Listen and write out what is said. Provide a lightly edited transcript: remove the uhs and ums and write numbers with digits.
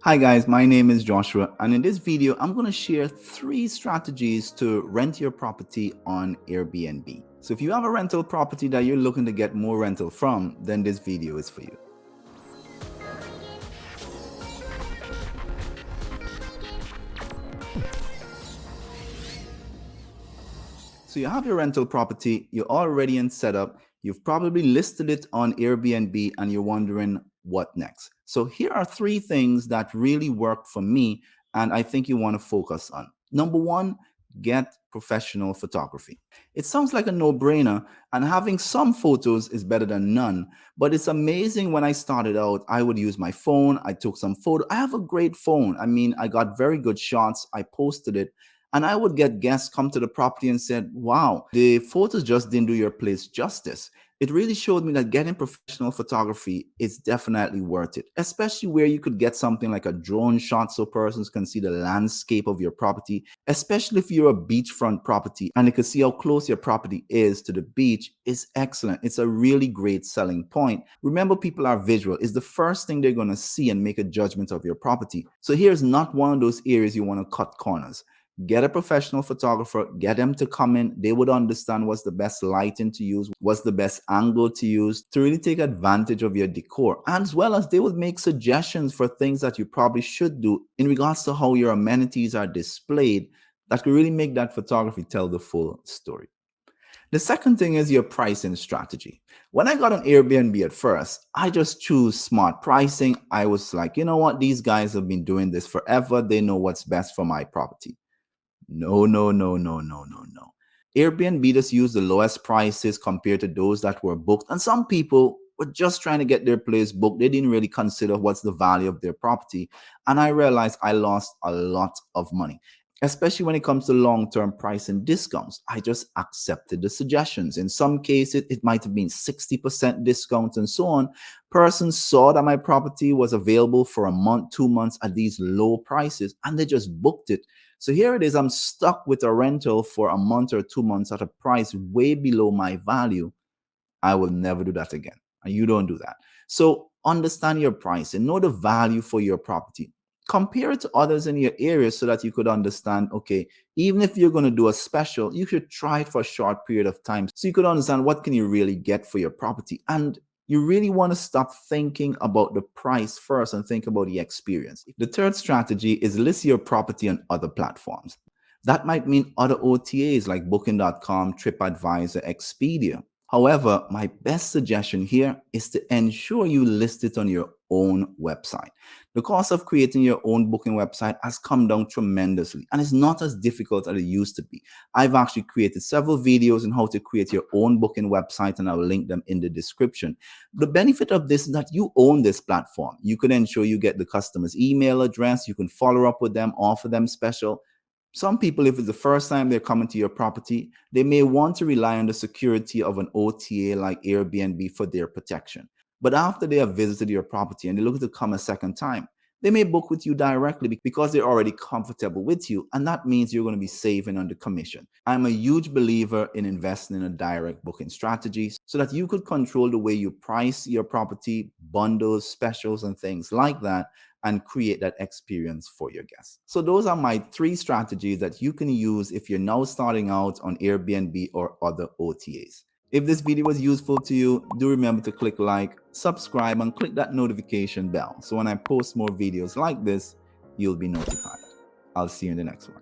Hi guys, my name is Joshua, and in this video I'm going to share 3 strategies to rent your property on Airbnb. So if you have a rental property that you're looking to get more rental from, then this video is for you. So you have your rental property, you're already in setup, you've probably listed it on Airbnb and you're wondering what next. So here are 3 things that really work for me and I think you want to focus on. Number 1, get professional photography. It sounds like a no-brainer, and having some photos is better than none, but it's amazing. When I started out, I would use my phone, I took some photo. I have a great phone. I mean, I got very good shots. I posted it. And I would get guests come to the property and said, wow, the photos just didn't do your place justice. It really showed me that getting professional photography is definitely worth it, especially where you could get something like a drone shot so persons can see the landscape of your property, especially if you're a beachfront property and they can see how close your property is to the beach is excellent. It's a really great selling point. Remember, people are visual. It's the first thing they're going to see and make a judgment of your property. So here's not one of those areas you want to cut corners. Get a professional photographer, get them to come in. They would understand what's the best lighting to use, what's the best angle to use to really take advantage of your decor. And as well as they would make suggestions for things that you probably should do in regards to how your amenities are displayed that could really make that photography tell the full story. The second thing is your pricing strategy. When I got on Airbnb at first, I just choose smart pricing. I was like, you know what? These guys have been doing this forever. They know what's best for my property. No, no, no, no, no, no, no. Airbnb just used the lowest prices compared to those that were booked. And some people were just trying to get their place booked. They didn't really consider what's the value of their property. And I realized I lost a lot of money, especially when it comes to long-term pricing discounts. I just accepted the suggestions. In some cases, it might have been 60% discounts and so on. Persons saw that my property was available for a month, 2 months at these low prices, and they just booked it. So here it is, I'm stuck with a rental for a month or 2 months at a price way below my value. I will never do that again. And you don't do that. So understand your price and know the value for your property. Compare it to others in your area so that you could understand, okay, even if you're going to do a special, you should try it for a short period of time so you could understand what can you really get for your property. And you really want to stop thinking about the price first and think about the experience. The third strategy is list your property on other platforms. That might mean other OTAs like Booking.com, TripAdvisor, Expedia. However, my best suggestion here is to ensure you list it on your own website. The cost of creating your own booking website has come down tremendously, and it's not as difficult as it used to be. I've actually created several videos on how to create your own booking website, and I will link them in the description. The benefit of this is that you own this platform. You can ensure you get the customer's email address, you can follow up with them, offer them special. Some people, if it's the first time they're coming to your property, they may want to rely on the security of an OTA like Airbnb for their protection. But after they have visited your property and they look to come a second time, they may book with you directly because they're already comfortable with you. And that means you're going to be saving on the commission. I'm a huge believer in investing in a direct booking strategy so that you could control the way you price your property, bundles, specials, and things like that, and create that experience for your guests. So those are my 3 strategies that you can use if you're now starting out on Airbnb or other OTAs. If this video was useful to you, do remember to click like, subscribe, and click that notification bell. So when I post more videos like this, you'll be notified. I'll see you in the next one.